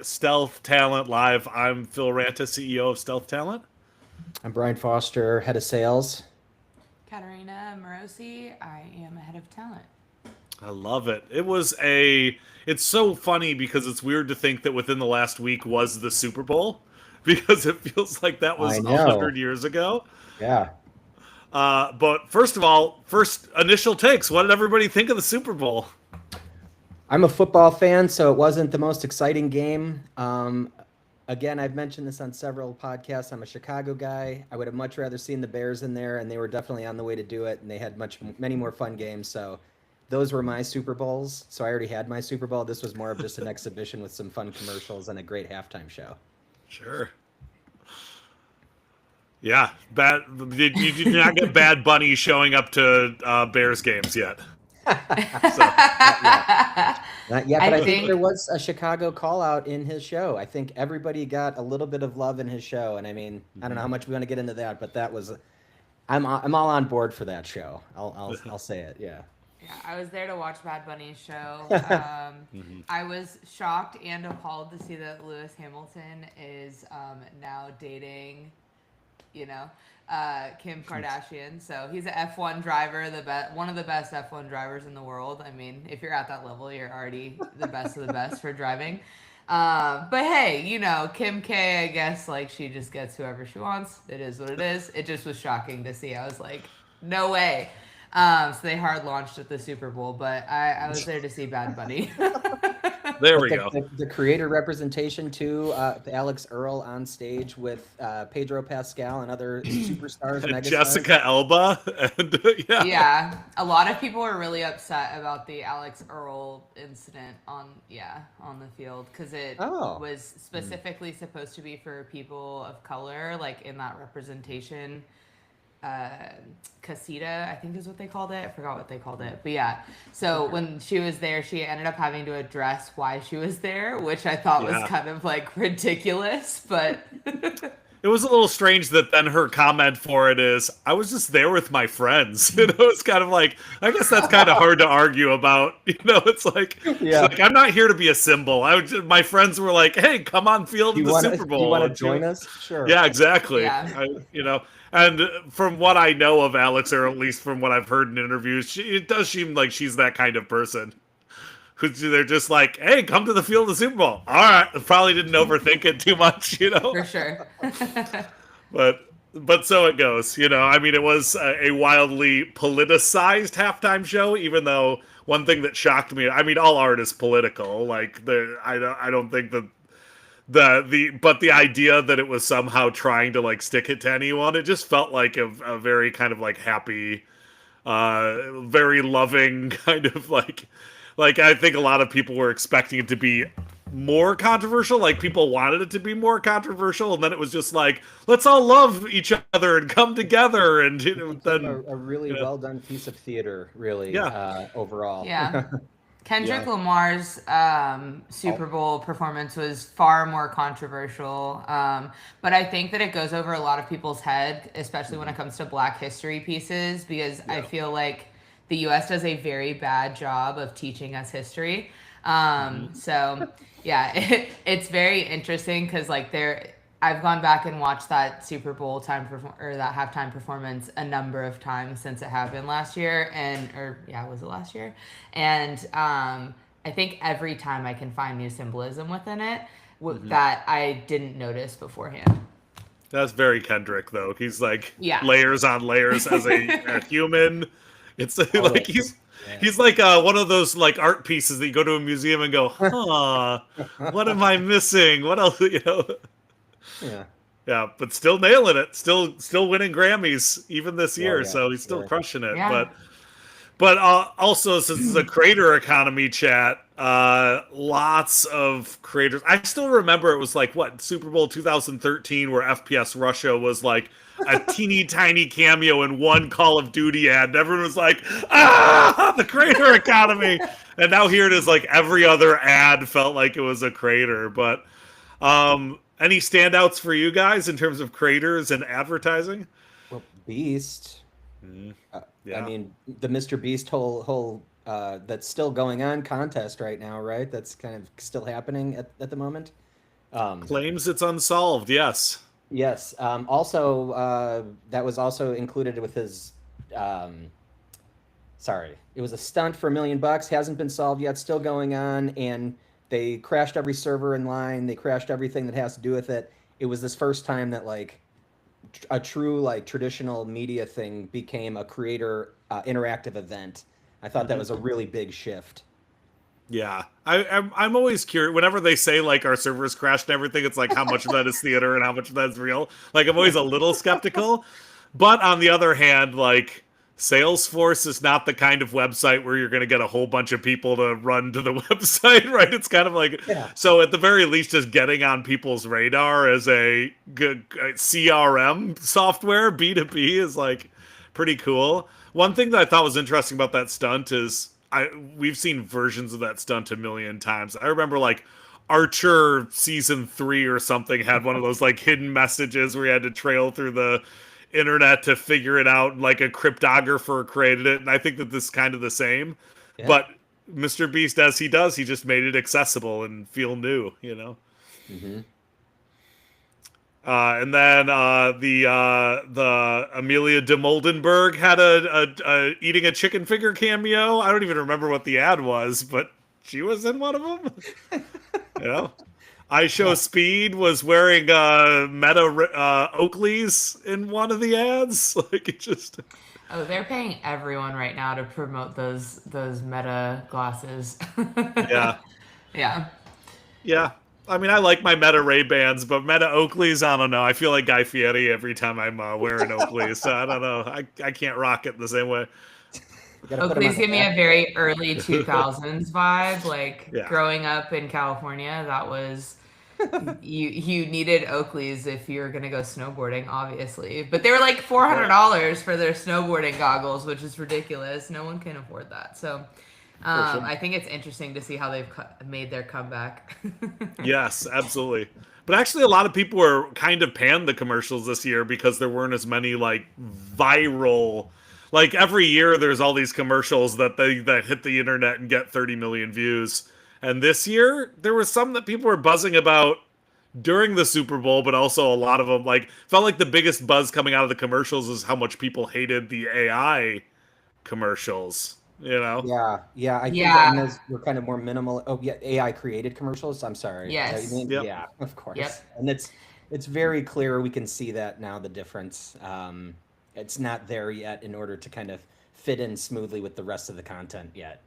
Stealth Talent Live. I'm Phil Ranta, CEO of Stealth Talent. I'm Brian Foster, head of sales. Katarina Morosi, I am a head of talent. I love it. It's so funny because it's weird to think that within the last week was the Super Bowl because it feels like that I was know. 100 years ago. Yeah. But first of all, first initial takes. What did everybody think of the Super Bowl? I'm a football fan, so it wasn't the most exciting game. Again, I've mentioned this on several podcasts. I'm a Chicago guy. I would have much rather seen the Bears in there, and they were definitely on the way to do it, and they had many more fun games. So those were my Super Bowls. So I already had my Super Bowl. This was more of just an exhibition with some fun commercials and a great halftime show. Sure. Yeah, you did not get Bad Bunny showing up to Bears games yet. So, Not yet, but I think there was a Chicago call out in his show. I think everybody got a little bit of love in his show, and I mean, I don't know how much we want to get into that, but that was, I'm all on board for that show. I'll say it. Yeah. Yeah, I was there to watch Bad Bunny's show. I was shocked and appalled to see that Lewis Hamilton is now dating, Kim Kardashian. So he's an F1 driver, one of the best F1 drivers in the world. I mean, if you're at that level, you're already the best of the best for driving. But hey, Kim K, I guess, like, she just gets whoever she wants. It is what it is. It just was shocking to see. I was like, no way. So they hard launched at the Super Bowl, but I was there to see Bad Bunny. there we go. The creator representation too, Alex Earl on stage with Pedro Pascal and other superstars, and megastars. Jessica Alba, and yeah, a lot of people were really upset about the Alex Earl incident on the field because it was specifically supposed to be for people of color, like in that representation. Casita, I think is what they called it. I forgot what they called it. But yeah, so when she was there, she ended up having to address why she was there, which I thought was kind of like ridiculous, but it was a little strange that then her comment for it is, I was just there with my friends. It's kind of like, I guess that's kind of hard to argue about. It's like, I'm not here to be a symbol. My friends were like, hey, come on field in the Super Bowl. Do you want to join us? Sure. Yeah, exactly. Yeah. And from what I know of Alex, or at least from what I've heard in interviews, it does seem like she's that kind of person. They're just like, hey, come to the field of the Super Bowl. All right. Probably didn't overthink it too much, For sure. But so it goes, I mean, it was a wildly politicized halftime show, even though one thing that shocked me, I mean, all art is political. Like, I don't think that but the idea that it was somehow trying to like stick it to anyone, it just felt like a very kind of like happy, very loving kind of like I think a lot of people were expecting it to be more controversial. Like, people wanted it to be more controversial, and then it was just like, let's all love each other and come together. And then a really well done piece of theater, really. Overall. Yeah. Kendrick Lamar's Super Bowl performance was far more controversial, but I think that it goes over a lot of people's head, especially when it comes to Black history pieces, because I feel like the U.S. does a very bad job of teaching us history. So, yeah, it's very interesting because, like, I've gone back and watched that Super Bowl that halftime performance a number of times since it happened last year, was it last year? And I think every time I can find new symbolism within it that I didn't notice beforehand. That's very Kendrick, though. He's like layers on layers as a human. It's like he's like one of those like art pieces that you go to a museum and go, huh, what am I missing? What else, Yeah, but still nailing it. Still winning Grammys even this year. So he's still crushing it. Yeah. But also, since it's a creator economy chat, lots of creators. I still remember it was like Super Bowl 2013, where FPS Russia was like a teeny tiny cameo in one Call of Duty ad, and everyone was like, the creator economy. And now here it is, like every other ad felt like it was a creator. But any standouts for you guys in terms of creators and advertising? Well, Beast. I mean, the Mr. Beast whole that's still going on contest right now, right? That's kind of still happening at the moment. Claims it's unsolved. Yes. Yes. Also, that was also included with his. Sorry, it was a stunt for $1 million. Hasn't been solved yet. Still going on, and they crashed every server in line. They crashed everything that has to do with it. It was this first time that like a true like traditional media thing became a creator interactive event. I thought that was a really big shift. Yeah, I'm always curious. Whenever they say like our servers crashed and everything, it's like how much of that is theater and how much of that is real. Like I'm always a little skeptical. But on the other hand, like Salesforce is not the kind of website where you're going to get a whole bunch of people to run to the website, right? It's kind of like so at the very least, just getting on people's radar as a good CRM software B2B is like pretty cool. One thing that I thought was interesting about that stunt is we've seen versions of that stunt a million times. I remember like Archer season 3 or something had one of those like hidden messages where you had to trail through the internet to figure it out. Like a cryptographer created it, and I think that this is kind of the same. Yeah. But Mr. Beast, as he does, he just made it accessible and feel new, you know. Mm-hmm. And then the Amelia de Moldenberg had a eating a chicken finger cameo. I don't even remember what the ad was, but she was in one of them. You know, I Show Speed was wearing Meta Oakley's in one of the ads. Like it just. Oh, they're paying everyone right now to promote those Meta glasses. Yeah. Yeah. Yeah. I mean, I like my Meta Ray-Bans, but Meta Oakley's, I don't know. I feel like Guy Fieri every time I'm wearing Oakley's, so I don't know. I can't rock it the same way. Oakley's give me a very early 2000s vibe. Like growing up in California, that was you needed Oakley's if you were gonna go snowboarding, obviously. But they were like $400 for their snowboarding goggles, which is ridiculous. No one can afford that. So. Sure. I think it's interesting to see how they've made their comeback. Yes, absolutely. But actually, a lot of people were kind of panned the commercials this year because there weren't as many like viral. Like every year, there's all these commercials that hit the internet and get 30 million views. And this year, there was some that people were buzzing about during the Super Bowl, but also a lot of them like felt like the biggest buzz coming out of the commercials is how much people hated the AI commercials. You know? Yeah. I think those were kind of more minimal. Oh, yeah, AI created commercials. I'm sorry. Yes. Yeah, of course. Yep. And it's very clear. We can see that now. The difference. It's not there yet in order to kind of fit in smoothly with the rest of the content yet.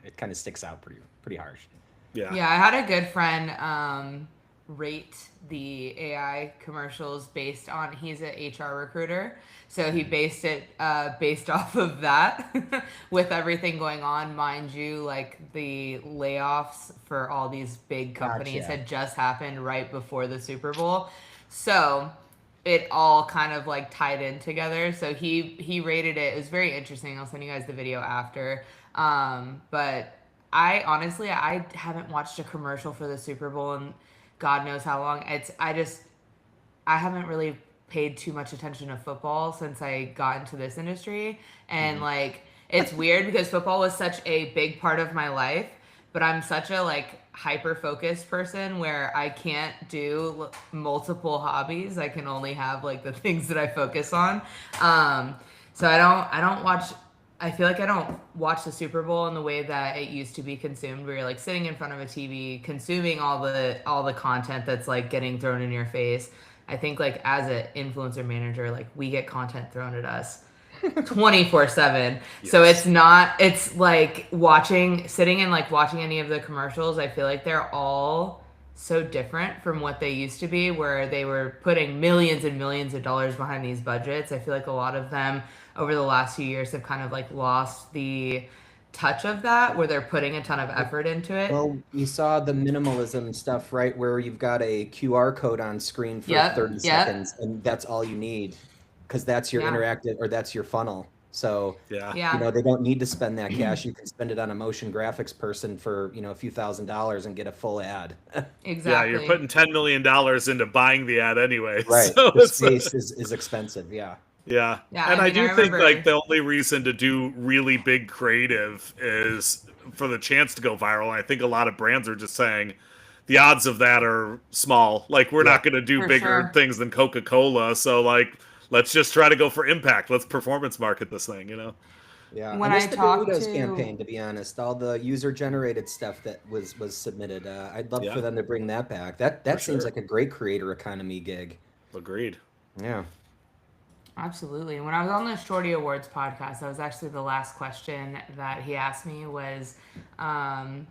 It kind of sticks out pretty harsh. Yeah. Yeah, I had a good friend rate the AI commercials based on. He's an HR recruiter. So he based it based off of that with everything going on. Mind you, like the layoffs for all these big companies had just happened right before the Super Bowl. So it all kind of like tied in together. So he rated it. It was very interesting. I'll send you guys the video after. But I honestly haven't watched a commercial for the Super Bowl in God knows how long. I haven't really paid too much attention to football since I got into this industry. And like, it's weird because football was such a big part of my life, but I'm such a like hyper-focused person where I can't do multiple hobbies. I can only have like the things that I focus on. So I don't watch, I feel like I don't watch the Super Bowl in the way that it used to be consumed, where you're like sitting in front of a TV, consuming all the content that's like getting thrown in your face. I think like as an influencer manager, like we get content thrown at us 24/7. Yes. So it's like sitting and like watching any of the commercials. I feel like they're all so different from what they used to be, where they were putting millions and millions of dollars behind these budgets. I feel like a lot of them over the last few years have kind of like lost the touch of that, where they're putting a ton of effort into it. Well, you saw the minimalism stuff, right, where you've got a QR code on screen for 30 seconds, and that's all you need, because that's your interactive, or that's your funnel. So you know, they don't need to spend that cash. You can spend it on a motion graphics person for, you know, a few $1,000s and get a full ad. Exactly. Yeah, you're putting $10 million into buying the ad anyway. Right. So the space is expensive. Yeah. Yeah. Yeah, And I I mean, I do think remember. like the only reason to do really big creative is for the chance to go viral. I think a lot of brands are just saying the odds of that are small. Like we're Yeah. not going to do For bigger sure. things than Coca-Cola, so like let's just try to go for impact. Let's performance market this thing, you know. Yeah, I When missed I the talk Doritos to campaign, to be honest. All the user-generated stuff that was submitted. I'd love for Yeah, them to bring that back. That for that seems sure. like a great creator economy gig. Agreed. Yeah. Absolutely. When I was on the Shorty Awards podcast, that was actually the last question that he asked me was, um,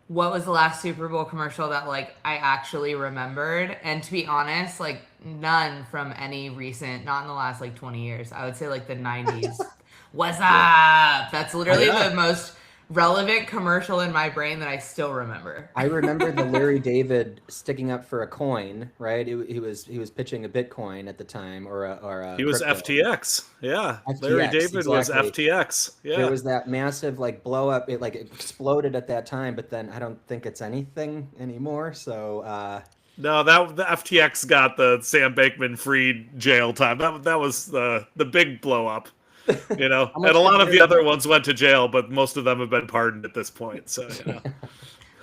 what was the last Super Bowl commercial that like I actually remembered? And to be honest, like none from any recent, not in the last like 20 years. I would say like the 90s. What's Yeah. up? That's literally Yeah. the most relevant commercial in my brain that I still remember. I remember the Larry David sticking up for a coin, right? He was pitching a Bitcoin at the time or a He was crypto. FTX. Yeah. Larry FTX, David was exactly. FTX. There Yeah. was that massive like blow up. It like exploded at that time, but then I don't think it's anything anymore. So No, that the FTX got the Sam Bankman-Fried jail time. That was the big blow up, you know. how And much a did lot of the Larry other ones went to jail, but most of them have been pardoned at this point. So you know.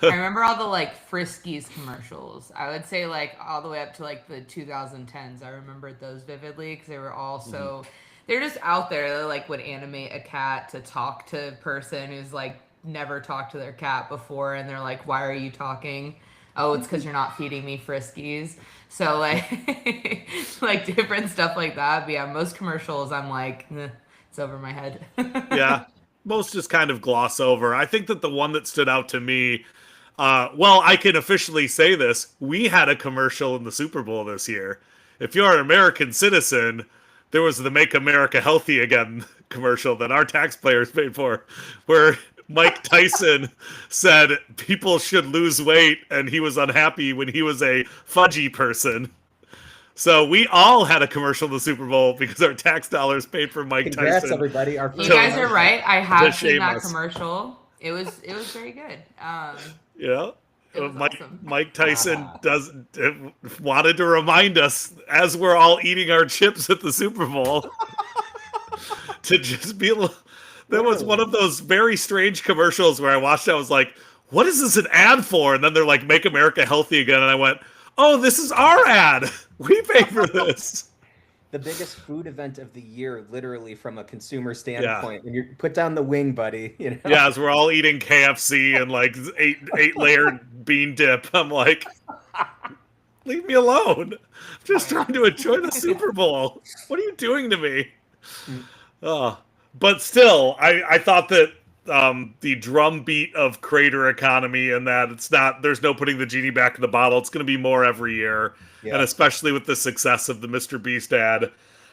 I remember all the like Friskies commercials. I would say like all the way up to like the 2010s. I remembered those vividly because they were all so they're just out there. They like would animate a cat to talk to a person who's like never talked to their cat before, and they're like, "Why are you talking?" Oh, it's because you're not feeding me Friskies. So like like different stuff like that. But yeah, most commercials I'm like, it's over my head. Yeah, most just kind of gloss over. I think that the one that stood out to me, well, I can officially say this: we had a commercial in the Super Bowl this year. If you're an American citizen, there was the "Make America Healthy Again" commercial that our taxpayers paid for, where Mike Tyson said people should lose weight, and he was unhappy when he was a fudgy person. So we all had a commercial in the Super Bowl because our tax dollars paid for Mike Congrats, Tyson everybody! Our You first guys are to, commercial. right. I to have seen shame that us. commercial. It was very good. You know, It was Mike awesome. Mike Tyson does wanted to remind us as we're all eating our chips at the Super Bowl to just be. That was one of those very strange commercials where I watched. I was like, "What is this an ad for?" And then they're like, "Make America Healthy Again," and I went, "Oh, this is our ad. We pay for this." The biggest food event of the year, literally from a consumer Yeah. standpoint. When you put down the wing, buddy, you know. Yeah, as we're all eating KFC and like eight layered bean dip, I'm like, leave me alone. I'm just trying to enjoy the Super Bowl. What are you doing to me? Oh, but still, I thought that the drum beat of Creator Economy and that it's not there's no putting the genie back in the bottle. It's going to be more every year, and Yeah. especially with the success of the Mr. Beast ad.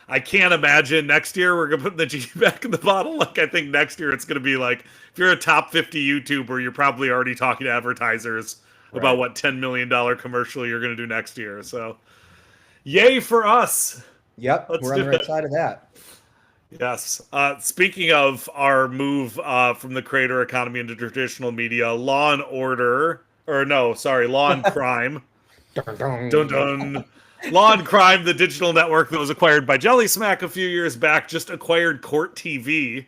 I can't imagine next year we're gonna put the genie back in the bottle. Like I think next year it's gonna be like if you're a top 50 YouTuber, you're probably already talking to advertisers about Right. what $10 million commercial you're gonna do next year. So, yay for us! Yep, Let's we're on do the right it. side of that. Yes. Speaking of our move from the creator economy into traditional media, Law and Order, or no, sorry, Law and Crime. Dun, Dun dun. dun. Law and Crime, the digital network that was acquired by Jelly Smack a few years back, just acquired Court TV,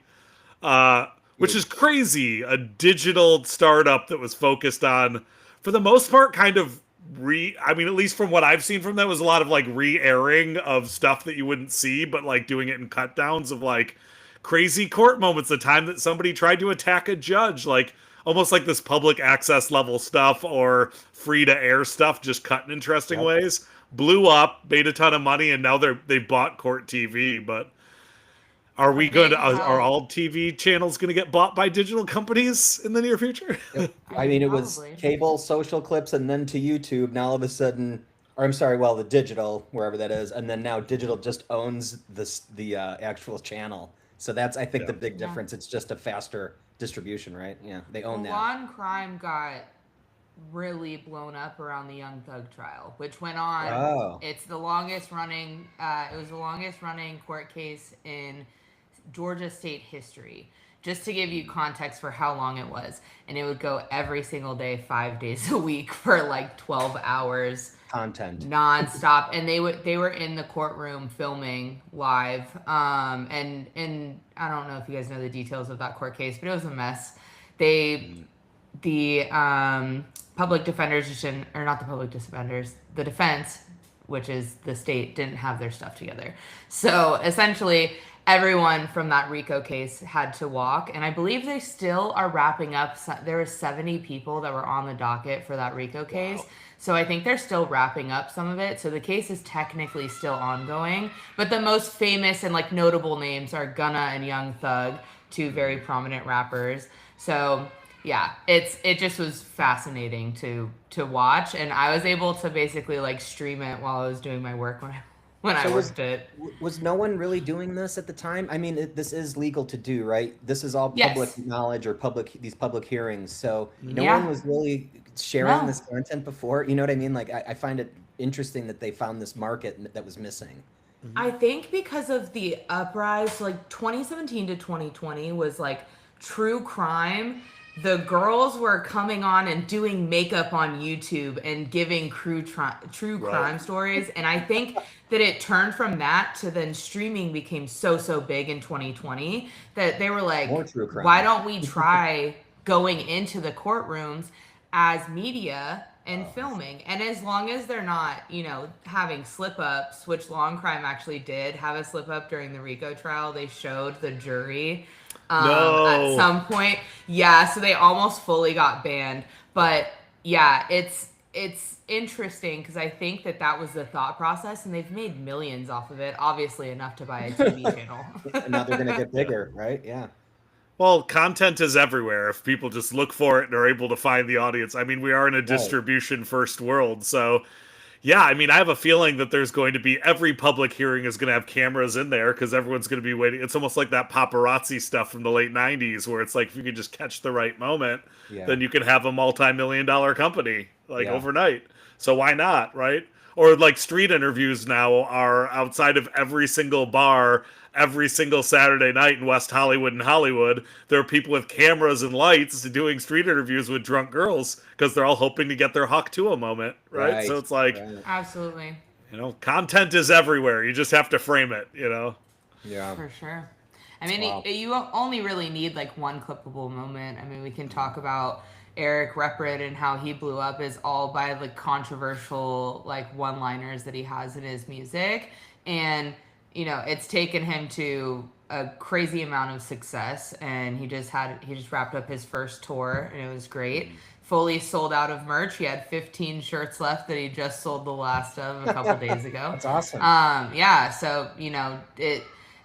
which is crazy. A digital startup that was focused on, for the most part, kind of I mean, at least from what I've seen from that, was a lot of like re-airing of stuff that you wouldn't see, but like doing it in cut downs of like crazy court moments. The time that somebody tried to attack a judge, like almost like this public access level stuff or free to air stuff, just cut in interesting Yep. ways. Blew up, made a ton of money, and now they bought Court TV. But are we going to Amazing are how- all TV channels going to get bought by digital companies in the near future? Yep. I I mean, mean, it was probably. cable, social clips, and then to YouTube. Now all of a sudden, or I'm sorry, well, the digital, wherever that is, and then now digital just owns the actual channel. So that's, I think, Yeah. the big Yeah. difference. It's just a faster distribution, right? Yeah, they own Well, that. Law and Crime got really blown up around the Young Thug trial, which went on. Oh. It's the longest running. It was the longest running court case in Georgia state history. Just to give you context for how long it was, and it would go every single day, 5 days a week for like 12 hours. content nonstop, and they were in the courtroom filming live. And I don't know if you guys know the details of that court case, but it was a mess. The public defenders just didn't, or not the public defenders, the defense, which is the state, didn't have their stuff together. So essentially, everyone from that RICO case had to walk, and I believe they still are wrapping up. There were 70 people that were on the docket for that RICO case. Wow. So I think they're still wrapping up some of it. So the case is technically still ongoing, but the most famous and like notable names are Gunna and Young Thug, two very prominent rappers. So yeah, it just was fascinating to watch, and I was able to basically like stream it while I was doing my work when I worked it. Was no one really doing this at the time? I mean, this is legal to do, right? This is all public knowledge or these public hearings. So no one was really sharing this content before. You know what I mean? Like, I find it interesting that they found this market that was missing. I think because of the uprise, like 2017 to 2020 was like true crime. The girls were coming on and doing makeup on YouTube and giving true crime stories. And I think that it turned from that to then streaming became so big in 2020 that they were like, why don't we try going into the courtrooms as media and filming? And as long as they're not, having slip ups, which Law and Crime actually did have a slip up during the RICO trial, they showed the jury at some point. Yeah, so they almost fully got banned. But yeah, it's interesting because I think that was the thought process, and they've made millions off of it, obviously enough to buy a TV channel. And now they're going to get bigger, right? Yeah. Well, content is everywhere if people just look for it and are able to find the audience. I mean, we are in a distribution first world, so yeah, I mean, I have a feeling that there's going to be every public hearing is going to have cameras in there because everyone's going to be waiting. It's almost like that paparazzi stuff from the late 90s where it's like if you can just catch the right moment, then you can have a multi-million-dollar company overnight. So why not, right? Or like street interviews now are outside of every single bar every single Saturday night in West Hollywood and Hollywood. There are people with cameras and lights doing street interviews with drunk girls because they're all hoping to get their Hawk Tuah moment, right? So it's like, absolutely, content is everywhere. You just have to frame it, Yeah, for sure. I mean, you only really need like one clippable moment. I mean, we can talk about Eric Reprid and how he blew up is all by the controversial like one-liners that he has in his music, and it's taken him to a crazy amount of success, and he just wrapped up his first tour, and it was great. Fully sold out of merch. He had 15 shirts left that he just sold the last of a couple days ago. That's awesome. Yeah, so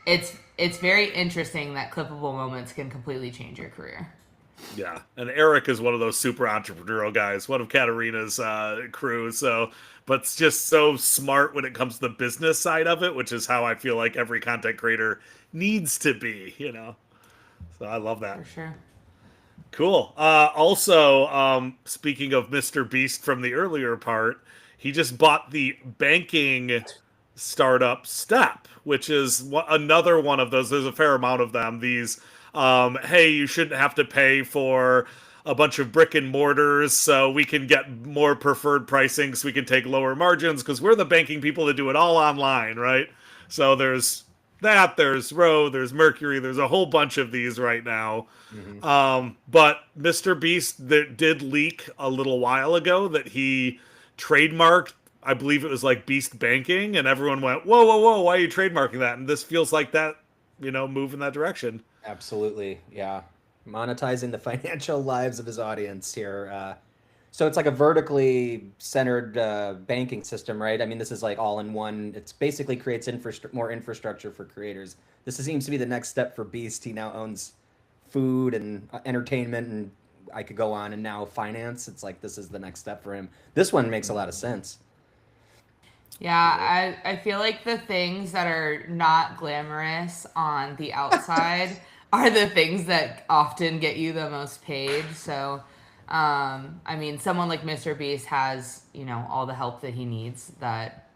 it's very interesting that clippable moments can completely change your career. Yeah, and Eric is one of those super entrepreneurial guys, one of Katarina's crew, but it's just so smart when it comes to the business side of it, which is how I feel like every content creator needs to be, So I love that. For sure. Cool. Also, speaking of Mr. Beast from the earlier part, he just bought the banking startup Step, which is another one of those. There's a fair amount of them. These, hey, you shouldn't have to pay for a bunch of brick and mortars so we can get more preferred pricing so we can take lower margins because we're the banking people that do it all online, right? So there's that, there's Row, there's Mercury, there's a whole bunch of these right now. But Mr. Beast did leak a little while ago that he trademarked, I believe it was like Beast Banking, and everyone went, whoa, why are you trademarking that? And this feels like that, move in that direction. Absolutely, yeah. Monetizing the financial lives of his audience here. So it's like a vertically centered banking system, right? I mean, this is like all in one. It basically creates more infrastructure for creators. This seems to be the next step for Beast. He now owns food and entertainment, and I could go on, and now finance. It's like this is the next step for him. This one makes a lot of sense. Yeah, I feel like the things that are not glamorous on the outside are the things that often get you the most paid. So, I mean, someone like Mr. Beast has, all the help that he needs that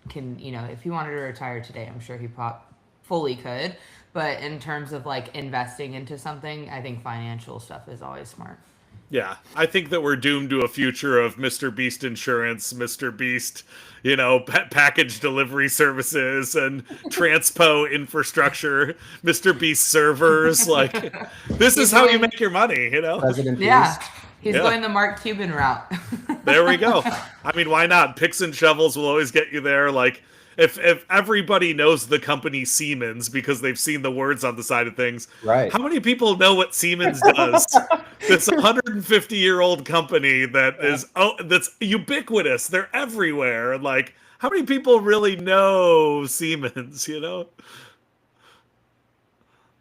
can, if he wanted to retire today, I'm sure he fully could. But in terms of like investing into something, I think financial stuff is always smart. Yeah, I think that we're doomed to a future of Mr. Beast insurance, Mr. Beast, package delivery services and transpo infrastructure, Mr. Beast servers. Like, this is He's how you going, make your money, President yeah, Beast. he's Yeah. going the Mark Cuban route. There we go. I mean, why not? Picks and shovels will always get you there. Like, if everybody knows the company Siemens because they've seen the words on the side of things, Right. how many people know what Siemens does? This 150-year-old company that's ubiquitous. They're everywhere. Like, how many people really know Siemens?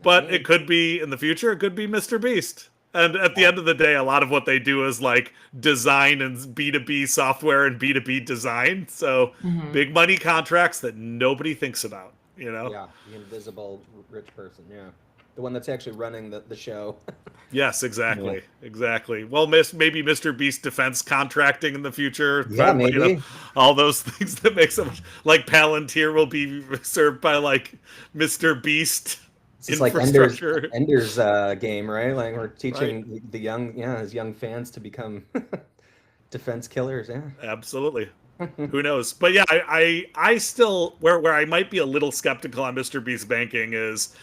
But it could be in the future. It could be Mr. Beast. And at the end of the day, a lot of what they do is like design and B2B software and B2B design. So big money contracts that nobody thinks about, Yeah, the invisible rich person. Yeah, the one that's actually running the show. Yes, exactly. Exactly. Well, maybe Mr. Beast defense contracting in the future. Yeah, maybe. All those things that make so much. Like Palantir will be served by like Mr. Beast. It's like infrastructure. Ender's game, right? Like we're teaching his young fans to become defense killers. Yeah, Absolutely. Who knows? But yeah, I still where I might be a little skeptical on Mr. Beast banking is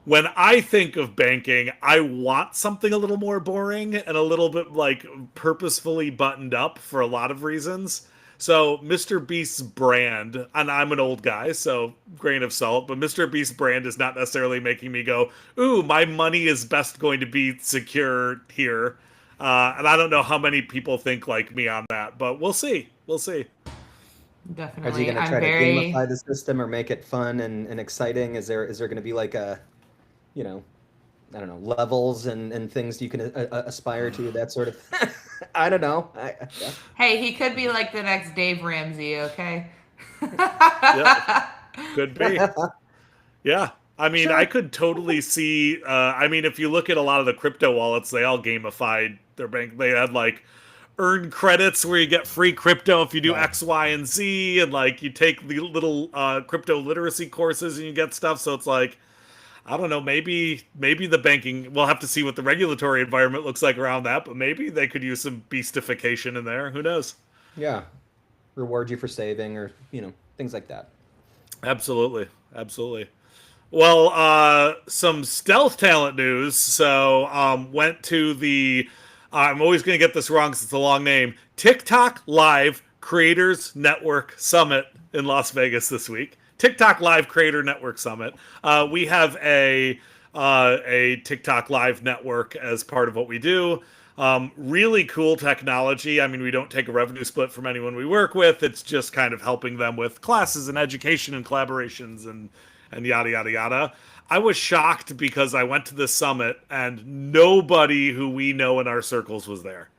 when I think of banking, I want something a little more boring and a little bit like purposefully buttoned up for a lot of reasons. So Mr. Beast's brand, and I'm an old guy, so grain of salt, but Mr. Beast's brand is not necessarily making me go, ooh, my money is best going to be secure here. And I don't know how many people think like me on that, but we'll see. We'll see. Definitely. Is he going to try to gamify the system or make it fun and exciting? Is there going to be like a, I don't know, levels and things you can aspire to, that sort of I don't know. Hey, he could be like the next Dave Ramsey, okay? Yeah, could be. Yeah. I mean, Sure. I could totally see, if you look at a lot of the crypto wallets, they all gamified their bank. They had like earn credits where you get free crypto if you do X, Y, and Z, and like you take the little crypto literacy courses and you get stuff. So it's like, I don't know, maybe the banking, we'll have to see what the regulatory environment looks like around that, but maybe they could use some beastification in there. Who knows? Yeah. Reward you for saving or, things like that. Absolutely. Absolutely. Well, some stealth talent news. So, went to the, I'm always going to get this wrong because it's a long name, TikTok Live Creators Network Summit in Las Vegas this week. TikTok Live Creator Network Summit. We have a TikTok Live network as part of what we do. Really cool technology. I mean, we don't take a revenue split from anyone we work with. It's just kind of helping them with classes and education and collaborations and yada, yada, yada. I was shocked because I went to this summit and nobody who we know in our circles was there.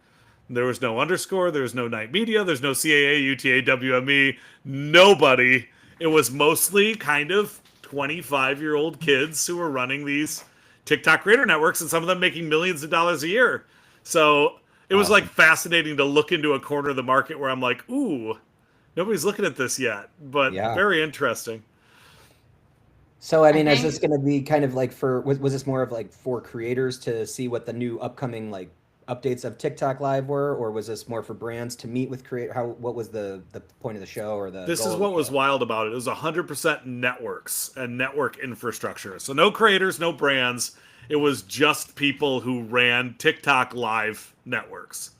There was no Underscore. There was no Night Media. There's no CAA, UTA, WME. Nobody. It was mostly kind of 25-year-old kids who were running these TikTok creator networks, and some of them making millions of dollars a year. So it was like fascinating to look into a corner of the market where I'm like, ooh, nobody's looking at this yet, but very interesting. So, I mean, is this going to be kind of like was this more of like for creators to see what the new upcoming like updates of TikTok Live were, or was this more for brands to meet with what was the point of the show or the This is what was wild about it. It was 100% networks and network infrastructure. So no creators, no brands. It was just people who ran TikTok Live networks.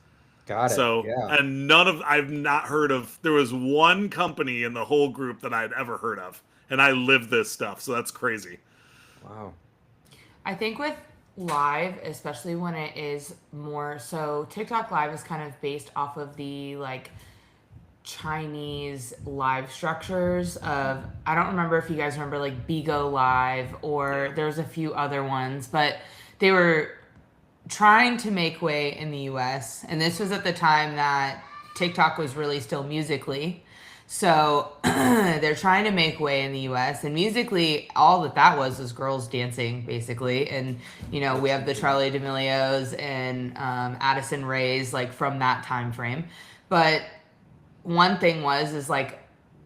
Got it. So, yeah. And I've not heard of, there was one company in the whole group that I'd ever heard of. And I live this stuff. So that's crazy. Wow. I think with Live, especially when it is more, so TikTok Live is kind of based off of the like Chinese live structures of, I don't remember if you guys remember like Bigo Live or there's a few other ones, but they were trying to make way in the US, and this was at the time that TikTok was really still Musical.ly. So they're trying to make way in the US, and Musical.ly, all that was girls dancing basically. And, we have the Charli D'Amelio's and Addison Rae's like from that time frame. But one thing is like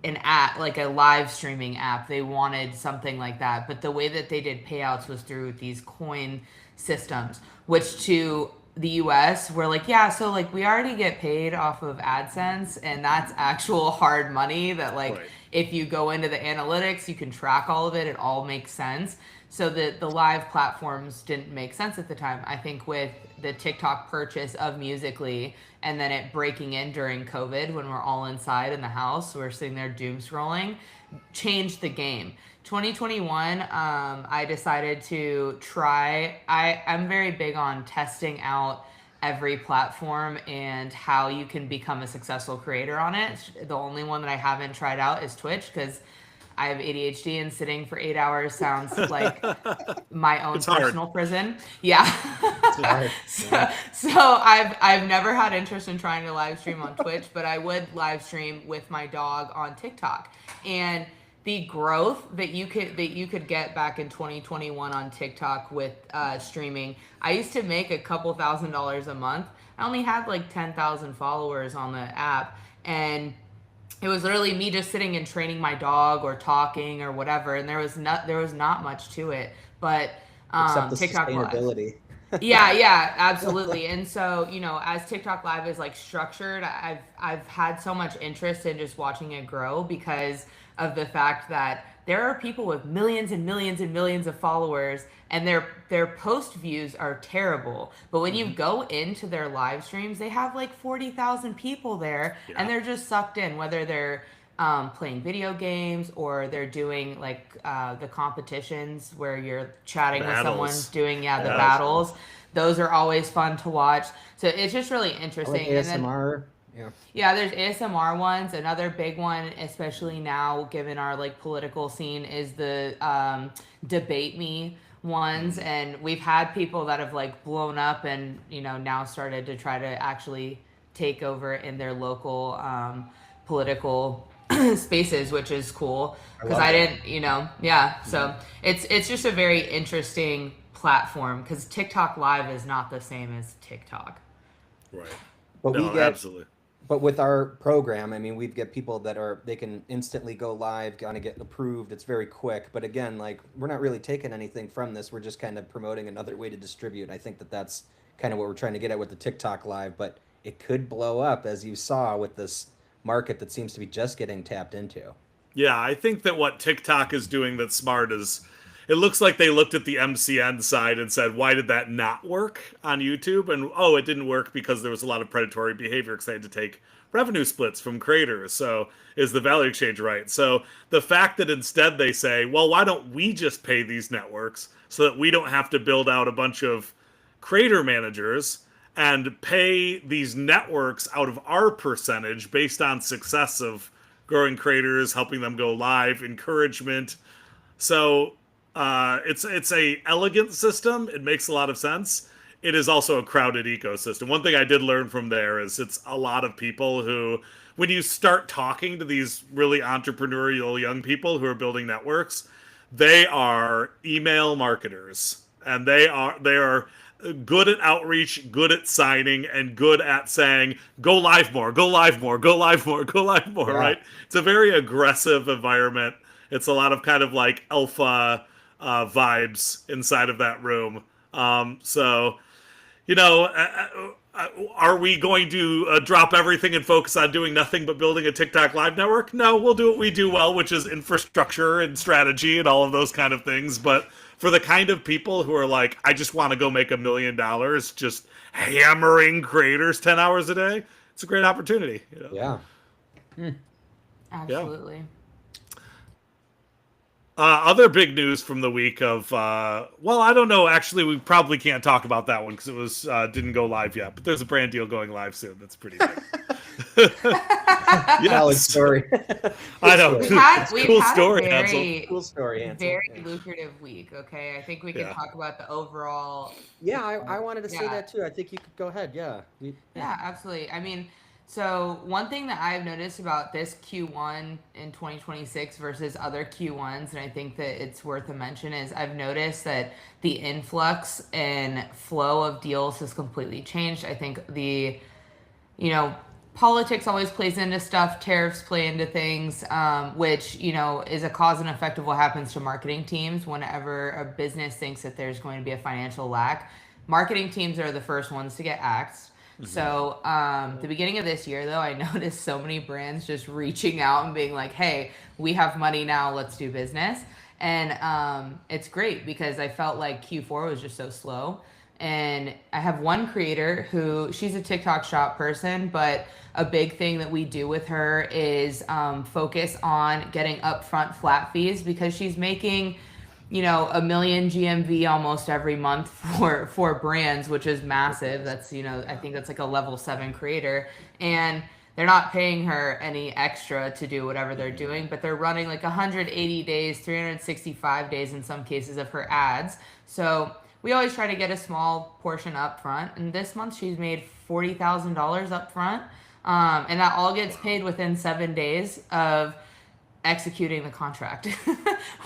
an app, like a live streaming app. They wanted something like that. But the way that they did payouts was through these coin systems, which to the US, we're like, yeah, so like we already get paid off of AdSense, and that's actual hard money that like Right. if you go into the analytics, you can track all of it, it all makes sense. So the live platforms didn't make sense at the time. I think with the TikTok purchase of Musically and then it breaking in during COVID when we're all inside in the house, we're sitting there doom scrolling, changed the game. 2021, I decided to try. I'm very big on testing out every platform and how you can become a successful creator on it. The only one that I haven't tried out is Twitch because I have ADHD and sitting for 8 hours sounds like my own It's hard. personal prison. Yeah. hard. So I've never had interest in trying to live stream on Twitch, but I would live stream with my dog on TikTok. And the growth that you could get back in 2021 on TikTok with streaming, I used to make a couple $1,000s a month. I only had like 10,000 followers on the app, and it was literally me just sitting and training my dog or talking or whatever, and there was not much to it, but Except the TikTok Live. sustainability. Yeah, absolutely. And so, as TikTok Live is like structured, I've had so much interest in just watching it grow because of the fact that there are people with millions and millions and millions of followers and their post views are terrible. But when you go into their live streams, they have like 40,000 people there and they're just sucked in, whether they're playing video games or they're doing like the competitions where you're chatting with someone doing the battles. Those are always fun to watch. So it's just really interesting. I like ASMR. Yeah, there's ASMR ones. Another big one, especially now given our like political scene, is the Debate Me ones. And we've had people that have like blown up and now started to try to actually take over in their local political spaces, which is cool because I didn't so it's just a very interesting platform because TikTok Live is not the same as TikTok. Right. But absolutely. But with our program, I mean, we get people that they can instantly go live, kind of get approved. It's very quick. But again, like we're not really taking anything from this. We're just kind of promoting another way to distribute. I think that's kind of what we're trying to get at with the TikTok Live. But it could blow up, as you saw with this market that seems to be just getting tapped into. Yeah, I think that what TikTok is doing that's smart is it looks like they looked at the MCN side and said, why did that not work on YouTube? And, it didn't work because there was a lot of predatory behavior because they had to take revenue splits from creators. So is the value exchange right? So the fact that instead they say, well, why don't we just pay these networks so that we don't have to build out a bunch of creator managers and pay these networks out of our percentage based on success of growing creators, helping them go live, encouragement. So it's a elegant system. It makes a lot of sense. It is also a crowded ecosystem. One thing I did learn from there is it's a lot of people who, when you start talking to these really entrepreneurial young people who are building networks, they are email marketers, and they are good at outreach, good at signing, and good at saying, go live more, go live more, go live more, go live more, right? It's a very aggressive environment. It's a lot of kind of like alpha vibes inside of that room. Are we going to drop everything and focus on doing nothing but building a TikTok Live network? No, we'll do what we do well, which is infrastructure and strategy and all of those kind of things. But for the kind of people who are like, I just want to go make $1 million just hammering creators 10 hours a day, it's a great opportunity. Yeah. Absolutely. Yeah. Other big news from the week of, I don't know. Actually, we probably can't talk about that one because it was didn't go live yet. But there's a brand deal going live soon. That's pretty big. Solid story. I know. We've had Cool story, Hansel. Very lucrative week. Okay, I think we can talk about the overall. Yeah, I wanted to say that too. I think you could go ahead. Yeah. Yeah, absolutely. I mean, so one thing that I've noticed about this Q1 in 2026 versus other Q1s, and I think that it's worth a mention, is I've noticed that the influx and flow of deals has completely changed. I think politics always plays into stuff, tariffs play into things, which, is a cause and effect of what happens to marketing teams whenever a business thinks that there's going to be a financial lack. marketing teams are the first ones to get axed. So the beginning of this year, though, I noticed so many brands just reaching out and being like, hey, we have money now, let's do business. And it's great because I felt like Q4 was just so slow. And I have one creator who, she's a TikTok shop person, but a big thing that we do with her is focus on getting upfront flat fees because she's making, you know, 1 million GMV almost every month for brands, which is massive. That's, you know, I think that's like a level 7 creator. And they're not paying her any extra to do whatever they're doing, but they're running like 180 days, 365 days in some cases of her ads. So we always try to get a small portion up front. And this month she's made $40,000 up front. And that all gets paid within 7 days of executing the contract,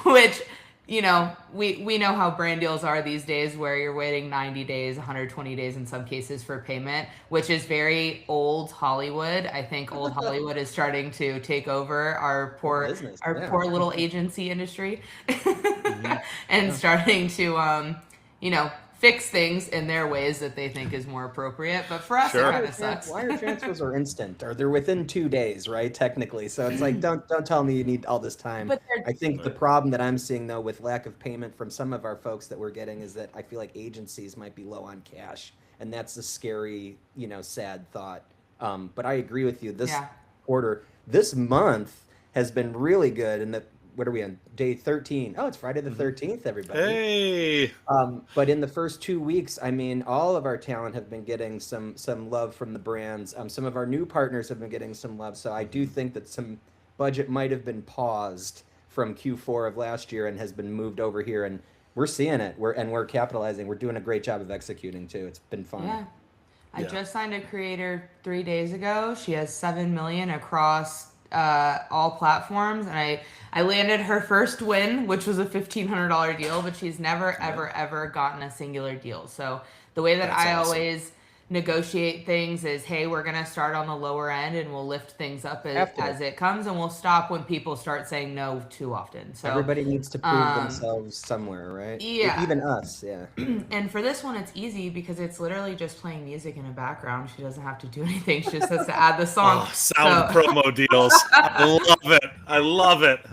which, you know, we know how brand deals are these days where you're waiting 90 days, 120 days in some cases for payment, which is very old Hollywood. I think old Hollywood is starting to take over our poor little agency industry and starting to, you know, fix things in their ways that they think is more appropriate. But for us, it kind of sucks. Wire transfers are instant, or they're within 2 days, right? Technically. So it's like, don't tell me you need all this time. But I think the problem that I'm seeing, though, with lack of payment from some of our folks that we're getting is that I feel like agencies might be low on cash. And that's a scary, you know, sad thought. But I agree with you. This quarter, this month has been really good. And what are we on? Day 13. Oh, it's Friday the 13th, everybody. Hey. But in the first 2 weeks, I mean, all of our talent have been getting some love from the brands. Some of our new partners have been getting some love. So I do think that some budget might have been paused from Q4 of last year and has been moved over here. And we're seeing it. We're capitalizing. We're doing a great job of executing too. It's been fun. Yeah. I just signed a creator 3 days ago. She has 7 million across all platforms, and I landed her first win, which was a $1,500 deal, but she's never ever gotten a singular deal. So the way that That's I awesome. always negotiate things is, hey, we're gonna start on the lower end and we'll lift things up as it comes, and we'll stop when people start saying no too often. So everybody needs to prove themselves somewhere, right? Yeah. Even us, yeah. And for this one, it's easy because it's literally just playing music in the background. She doesn't have to do anything. She just has to add the song. Oh, sound promo deals. I love it. I love it.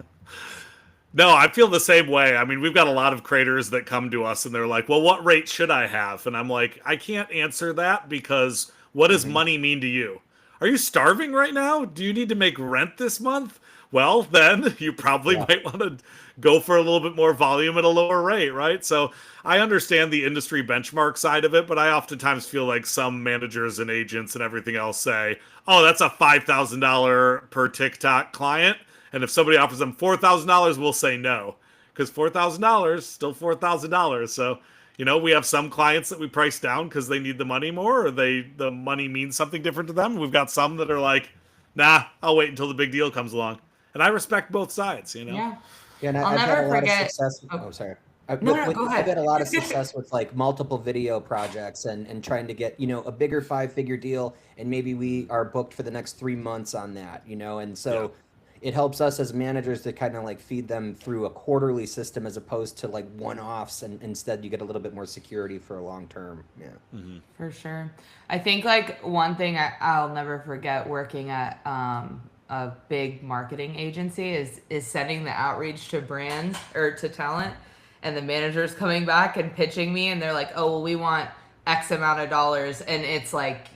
No, I feel the same way. I mean, we've got a lot of creators that come to us and they're like, well, what rate should I have? And I'm like, I can't answer that because what does money mean to you? Are you starving right now? Do you need to make rent this month? Well, then you probably might want to go for a little bit more volume at a lower rate, right? So I understand the industry benchmark side of it, but I oftentimes feel like some managers and agents and everything else say, oh, that's a $5,000 per TikTok client. And if somebody offers them $4,000, we'll say no, because $4,000 still $4,000. So, you know, we have some clients that we price down because they need the money more, or the money means something different to them. We've got some that are like, nah, I'll wait until the big deal comes along. And I respect both sides, you know? Yeah. And I'll I've had never a lot forget. of success. Oh, sorry. No, go I've ahead. had a lot of success with like multiple video projects and trying to get, you know, a bigger 5-figure deal. And maybe we are booked for the next 3 months on that, you know? And so it helps us as managers to kind of like feed them through a quarterly system as opposed to like one-offs, and instead you get a little bit more security for a long term. Yeah. For sure. I think like one thing I'll never forget working at a big marketing agency is sending the outreach to brands or to talent, and the managers coming back and pitching me, and they're like, oh, well, we want X amount of dollars, and it's like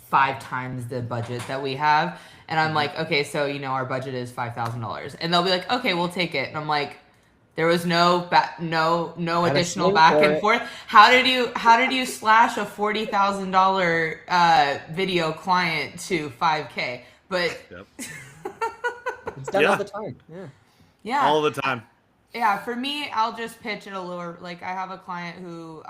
5 times the budget that we have. And I'm like, okay, so, you know, our budget is $5,000. And they'll be like, okay, we'll take it. And I'm like, there was no additional back and forth. How did you slash a $40,000 video client to 5K? But It's done all the time. Yeah. All the time. Yeah, for me, I'll just pitch at a lower, like I have a client who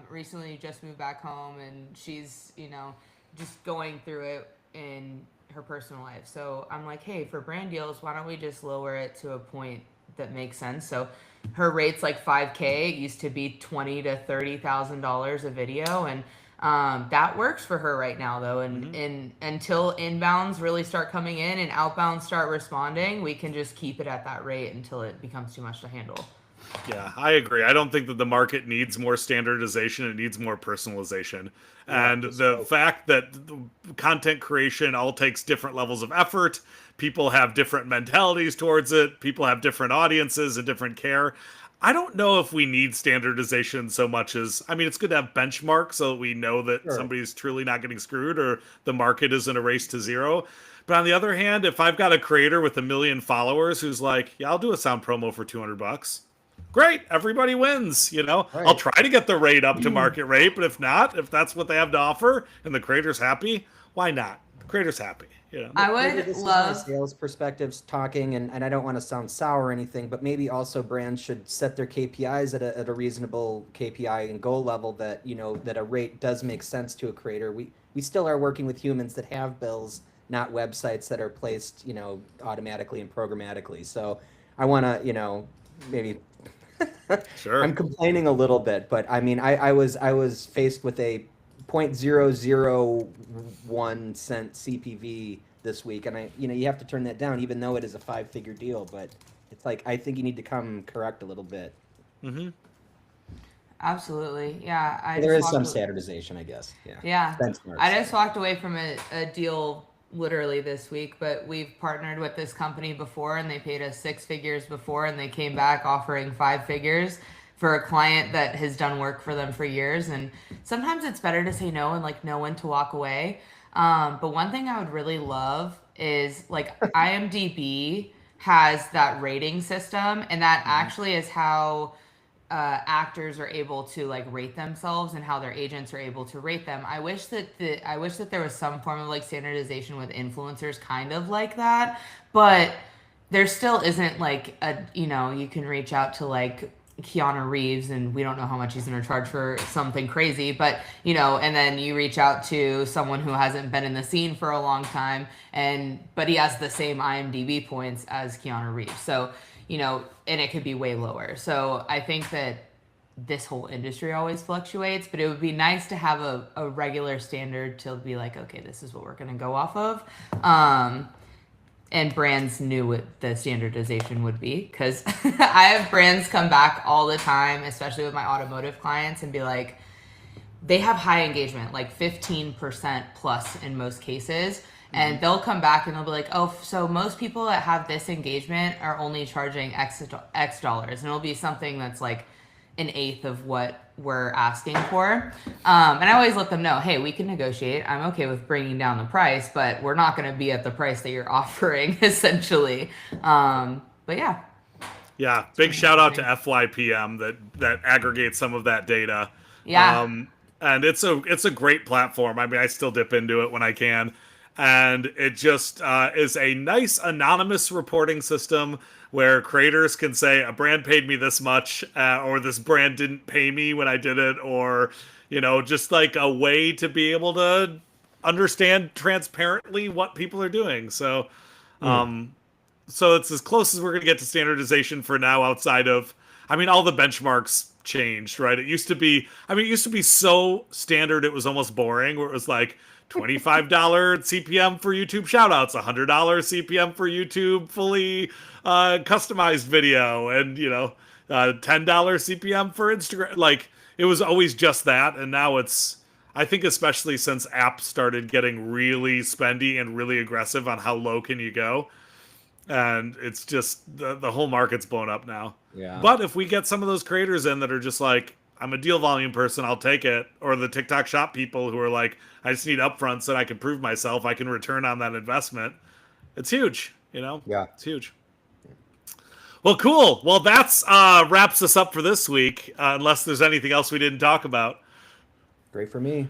recently just moved back home, and she's, you know, just going through it in her personal life. So I'm like, hey, for brand deals, why don't we just lower it to a point that makes sense? So her rate's like 5K. It used to be $20,000 to $30,000 a video, and that works for her right now, though. And until inbounds really start coming in and outbounds start responding, we can just keep it at that rate until it becomes too much to handle. Yeah, I agree. I don't think that the market needs more standardization. It needs more personalization. Yeah, And just the hope. fact that content creation all takes different levels of effort, people have different mentalities towards it, people have different audiences and different care. I don't know if we need standardization so much as, I mean, it's good to have benchmarks so that we know that Sure. somebody's truly not getting screwed or the market isn't a race to zero. But on the other hand, if I've got a creator with 1 million followers who's like, yeah, I'll do a sound promo for $200, great, everybody wins. I'll Right. try to get the rate up to market rate, but if not, if that's what they have to offer and the creator's happy, why not? The creator's happy. I Maybe would this is my love. sales perspectives talking, and I don't want to sound sour or anything, but maybe also brands should set their KPIs at a reasonable KPI and goal level that, that a rate does make sense to a creator. We still are working with humans that have bills, not websites that are placed, automatically and programmatically. So I want to, maybe Sure. I'm complaining a little bit, but I mean, I was faced with a 0.001 cent CPV this week, and you have to turn that down, even though it is a 5-figure deal. But it's like I think you need to come correct a little bit. Mm-hmm. Absolutely. Yeah. I There just is some walked. standardization, I guess. Yeah. Yeah. Benchmarks. I just walked away from a deal literally this week, but we've partnered with this company before and they paid us 6 figures before and they came back offering 5 figures for a client that has done work for them for years. And sometimes it's better to say no and like know when to walk away. But one thing I would really love is like IMDb has that rating system, and that actually is how actors are able to like rate themselves and how their agents are able to rate them. I wish that there was some form of like standardization with influencers kind of like that, but there still isn't like a you can reach out to like Keanu Reeves and we don't know how much he's going to charge for something crazy, but and then you reach out to someone who hasn't been in the scene for a long time but he has the same IMDb points as Keanu Reeves. So, and it could be way lower. So I think that this whole industry always fluctuates, but it would be nice to have a regular standard to be like, okay, this is what we're going to go off of. And brands knew what the standardization would be, because I have brands come back all the time, especially with my automotive clients, and be like, they have high engagement, like 15% plus in most cases. And they'll come back and they'll be like, oh, so most people that have this engagement are only charging X dollars. And it'll be something that's like an eighth of what we're asking for. And I always let them know, hey, we can negotiate. I'm okay with bringing down the price, but we're not going to be at the price that you're offering, essentially. But yeah. Yeah, big shout out to FYPM that aggregates some of that data. Yeah. And it's a great platform. I mean, I still dip into it when I can, and it just is a nice anonymous reporting system where creators can say a brand paid me this much, or this brand didn't pay me when I did it, or just like a way to be able to understand transparently what people are doing. So it's as close as we're going to get to standardization for now, outside of, I mean, all the benchmarks changed, right? It used to be so standard it was almost boring, where it was like $25 CPM for YouTube shoutouts, $100 CPM for YouTube fully customized video, and $10 CPM for Instagram. Like, it was always just that, and now it's, I think, especially since apps started getting really spendy and really aggressive on how low can you go, and it's just the whole market's blown up now. Yeah. But if we get some of those creators in that are just like, I'm a deal volume person, I'll take it, or the TikTok shop people who are like, I just need upfronts so I can prove myself, I can return on that investment, it's huge. Yeah. It's huge. Well, cool. Well, that's wraps us up for this week, unless there's anything else we didn't talk about. Great for me.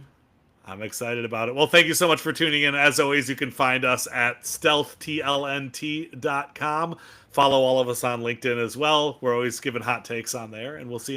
I'm excited about it. Well, thank you so much for tuning in. As always, you can find us at stealthtlnt.com. Follow all of us on LinkedIn as well. We're always giving hot takes on there, and we'll see you next